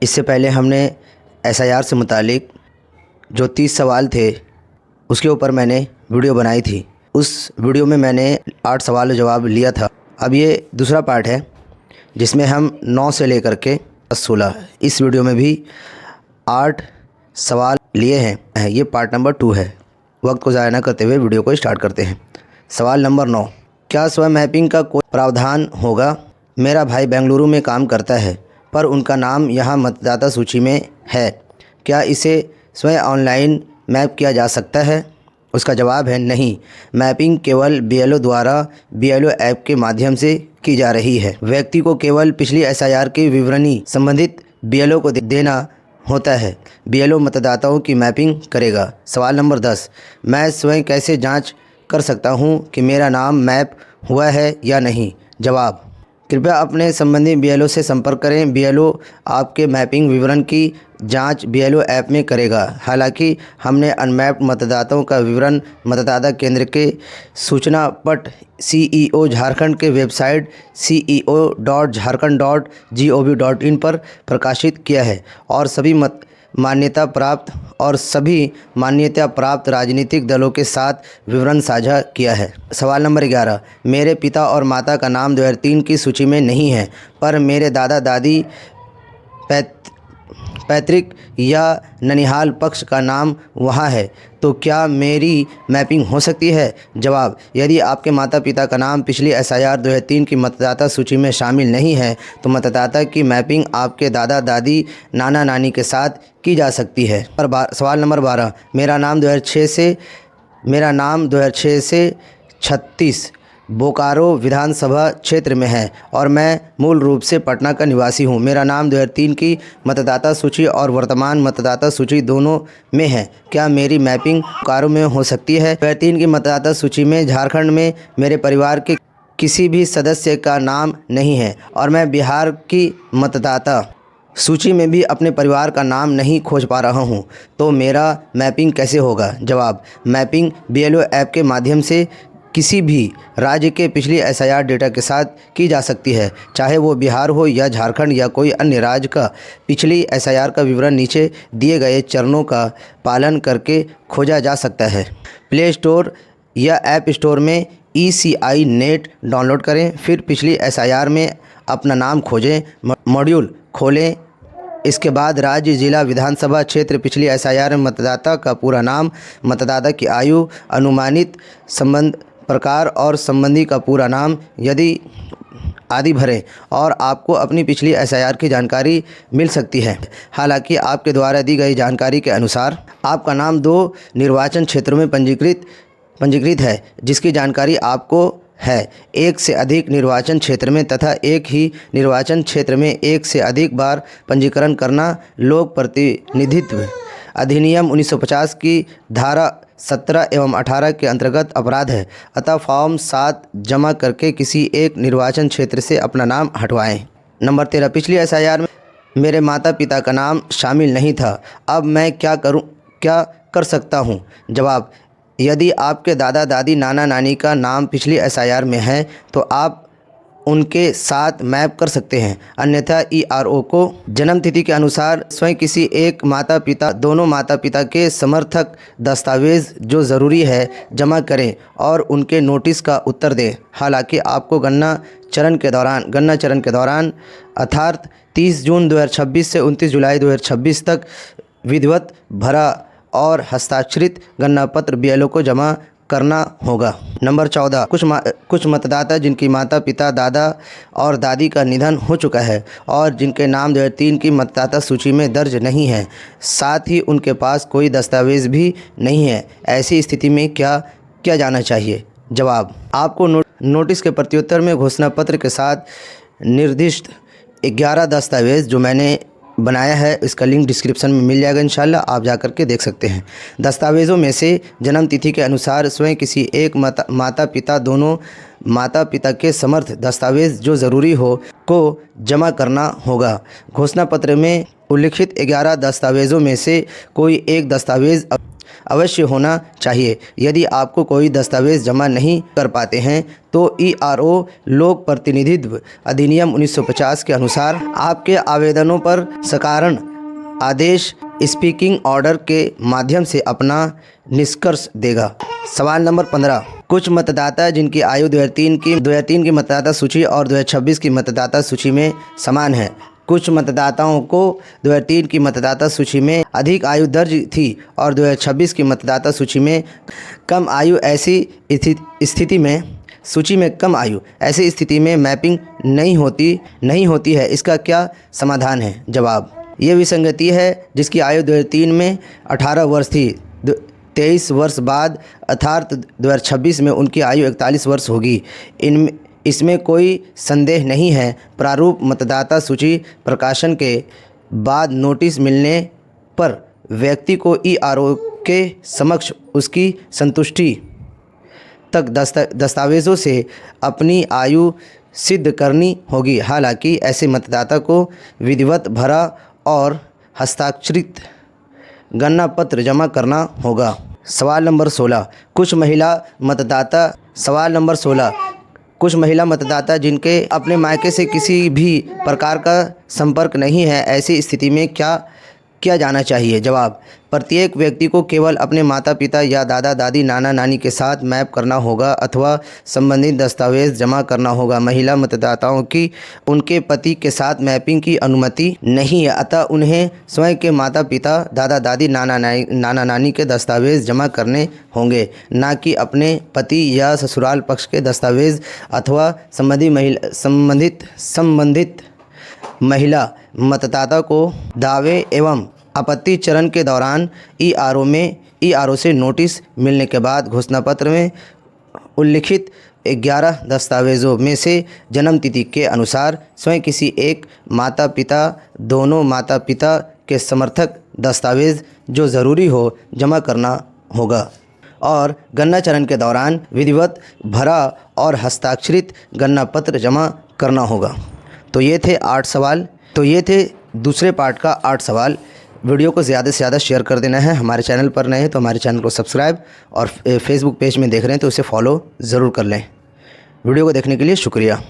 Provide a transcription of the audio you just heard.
इससे पहले हमने एसआईआर से मुतालिक जो 30 सवाल थे उसके ऊपर मैंने वीडियो बनाई थी। उस वीडियो में मैंने 8 सवाल जवाब लिया था। अब ये दूसरा पार्ट है जिसमें हम 9 से लेकर के 16 इस वीडियो में भी 8 सवाल लिए हैं। ये पार्ट नंबर 2 है। वक्त को ज़ाया न करते हुए वीडियो को स्टार्ट करते हैं। सवाल नंबर 9, क्या स्वयं मैपिंग का कोई प्रावधान होगा? मेरा भाई बेंगलुरु में काम करता है पर उनका नाम यहाँ मतदाता सूची में है। क्या इसे स्वयं ऑनलाइन मैप किया जा सकता है? उसका जवाब है नहीं। मैपिंग केवल बीएलओ द्वारा बीएलओ ऐप के माध्यम से की जा रही है। व्यक्ति को केवल पिछली एसआईआर की विवरणी संबंधित बीएलओ को देना होता है। बीएलओ मतदाताओं की मैपिंग करेगा। सवाल नंबर 10, मैं स्वयं कैसे जांच कर सकता हूं कि मेरा नाम मैप हुआ है या नहीं? जवाब, कृपया अपने संबंधित बीएलओ से संपर्क करें। बीएलओ आपके मैपिंग विवरण की जांच बीएलओ ऐप में करेगा। हालांकि हमने अनमैप्ड मतदाताओं का विवरण मतदाता केंद्र के सूचना पट सीईओ झारखंड के वेबसाइट ceo.jharkhand.gov.in पर प्रकाशित किया है और सभी मान्यता प्राप्त राजनीतिक दलों के साथ विवरण साझा किया है। सवाल नंबर 11, मेरे पिता और माता का नाम 2003 की सूची में नहीं है पर मेरे दादा दादी पैतृक या ननिहाल पक्ष का नाम वहाँ है, तो क्या मेरी मैपिंग हो सकती है? जवाब, यदि आपके माता पिता का नाम पिछली एसआईआर 2003 की मतदाता सूची में शामिल नहीं है तो मतदाता की मैपिंग आपके दादा दादी नाना नानी के साथ की जा सकती है। सवाल नंबर 12, मेरा नाम 2006 से 36 बोकारो विधानसभा क्षेत्र में है और मैं मूल रूप से पटना का निवासी हूं। मेरा नाम 2003 की मतदाता सूची और वर्तमान मतदाता सूची दोनों में है। क्या मेरी मैपिंग बोकारो में हो सकती है? 2003 की मतदाता सूची में झारखंड में मेरे परिवार के किसी भी सदस्य का नाम नहीं है और मैं बिहार की मतदाता सूची में भी अपने परिवार का नाम नहीं खोज पा रहा हूं, तो मेरा मैपिंग कैसे होगा? जवाब, मैपिंग बीएलओ ऐप के माध्यम से किसी भी राज्य के पिछली एसआईआर डेटा के साथ की जा सकती है, चाहे वो बिहार हो या झारखंड या कोई अन्य राज्य का। पिछली एसआईआर का विवरण नीचे दिए गए चरणों का पालन करके खोजा जा सकता है। प्ले स्टोर या ऐप स्टोर में ECI नेट डाउनलोड करें, फिर पिछली एसआईआर में अपना नाम खोजें, मॉड्यूल खोलें। इसके बाद राज्य, जिला, विधानसभा क्षेत्र, पिछली एसआईआर में मतदाता का पूरा नाम, मतदाता की आयु, अनुमानित संबंध प्रकार और संबंधी का पूरा नाम यदि आदि भरें और आपको अपनी पिछली एसआईआर की जानकारी मिल सकती है। हालांकि आपके द्वारा दी गई जानकारी के अनुसार आपका नाम 2 निर्वाचन क्षेत्रों में पंजीकृत है जिसकी जानकारी आपको है। एक से अधिक निर्वाचन क्षेत्र में तथा एक ही निर्वाचन क्षेत्र में एक से अधिक बार पंजीकरण करना लोक प्रतिनिधित्व अधिनियम 1950 की धारा 17 एवं 18 के अंतर्गत अपराध है। अतः फॉर्म 7 जमा करके किसी एक निर्वाचन क्षेत्र से अपना नाम हटवाएं। नंबर 13, पिछली एसआईआर में मेरे माता पिता का नाम शामिल नहीं था, अब मैं क्या कर सकता हूं? जवाब, यदि आपके दादा दादी नाना नानी का नाम पिछली एसआईआर में है तो आप उनके साथ मैप कर सकते हैं, अन्यथा ERO को जन्म तिथि के अनुसार स्वयं किसी एक माता पिता दोनों माता पिता के समर्थक दस्तावेज़ जो ज़रूरी है जमा करें और उनके नोटिस का उत्तर दें। हालांकि आपको गणना चरण के दौरान अर्थात 30 जून 2026 से 29 जुलाई 2026 तक विधिवत भरा और हस्ताक्षरित गणना पत्र बीएलओ को जमा करना होगा। नंबर 14, कुछ मतदाता जिनकी माता पिता दादा और दादी का निधन हो चुका है और जिनके नाम 2003 की मतदाता सूची में दर्ज नहीं है, साथ ही उनके पास कोई दस्तावेज भी नहीं है, ऐसी स्थिति में क्या किया जाना चाहिए? जवाब, आपको नोटिस के प्रत्युत्तर में घोषणा पत्र के साथ निर्दिष्ट 11 दस्तावेज जो मैंने बनाया है, इसका लिंक डिस्क्रिप्शन में मिल जाएगा। इंशाल्लाह आप जाकर के देख सकते हैं। दस्तावेज़ों में से जन्म तिथि के अनुसार स्वयं किसी एक माता पिता दोनों माता पिता के समर्थ दस्तावेज़ जो ज़रूरी हो को जमा करना होगा। घोषणा पत्र में उल्लिखित 11 दस्तावेज़ों में से कोई एक दस्तावेज़ अवश्य होना चाहिए। यदि आपको कोई दस्तावेज़ जमा नहीं कर पाते हैं तो ERO लोक प्रतिनिधित्व अधिनियम 1950 के अनुसार आपके आवेदनों पर सकारण आदेश स्पीकिंग ऑर्डर के माध्यम से अपना निष्कर्ष देगा। सवाल नंबर 15। कुछ मतदाता जिनकी आयु 2003 की मतदाता सूची और 2026 की मतदाता सूची में समान है। कुछ मतदाताओं को 2003 की मतदाता सूची में अधिक आयु दर्ज थी और 2026 की मतदाता सूची में कम आयु। ऐसी स्थिति में सूची में कम आयु ऐसी स्थिति में मैपिंग नहीं होती है। इसका क्या समाधान है? जवाब, ये विसंगति है जिसकी आयु 2003 में 18 वर्ष थी, 23 वर्ष बाद अर्थात 2026 में उनकी आयु 41 वर्ष होगी। इसमें कोई संदेह नहीं है। प्रारूप मतदाता सूची प्रकाशन के बाद नोटिस मिलने पर व्यक्ति को ERO के समक्ष उसकी संतुष्टि तक दस्तावेज़ों से अपनी आयु सिद्ध करनी होगी। हालांकि ऐसे मतदाता को विधिवत भरा और हस्ताक्षरित गणना पत्र जमा करना होगा। सवाल नंबर 16। कुछ महिला मतदाता जिनके अपने मायके से किसी भी प्रकार का संपर्क नहीं है, ऐसी स्थिति में क्या किया जाना चाहिए? जवाब, प्रत्येक व्यक्ति को केवल अपने माता पिता या दादा दादी नाना नानी के साथ मैप करना होगा अथवा संबंधित दस्तावेज जमा करना होगा। महिला मतदाताओं की उनके पति के साथ मैपिंग की अनुमति नहीं है, अतः उन्हें स्वयं के माता पिता दादा दादी नाना नानी के दस्तावेज जमा करने होंगे, ना कि अपने पति या ससुराल पक्ष के दस्तावेज अथवा संबंधित महिला मतदाता को दावे एवं आपत्ति चरण के दौरान ERO से नोटिस मिलने के बाद घोषणा पत्र में उल्लिखित 11 दस्तावेज़ों में से जन्म तिथि के अनुसार स्वयं किसी एक माता पिता, दोनों माता पिता के समर्थक दस्तावेज़ जो ज़रूरी हो जमा करना होगा और गणना चरण के दौरान विधिवत भरा और हस्ताक्षरित गणना पत्र जमा करना होगा। तो ये थे 8 सवाल। तो ये थे दूसरे पार्ट का 8 सवाल। वीडियो को ज़्यादा से ज़्यादा शेयर कर देना है। हमारे चैनल पर नए हैं तो हमारे चैनल को सब्सक्राइब और फेसबुक पेज में देख रहे हैं तो उसे फॉलो ज़रूर कर लें। वीडियो को देखने के लिए शुक्रिया।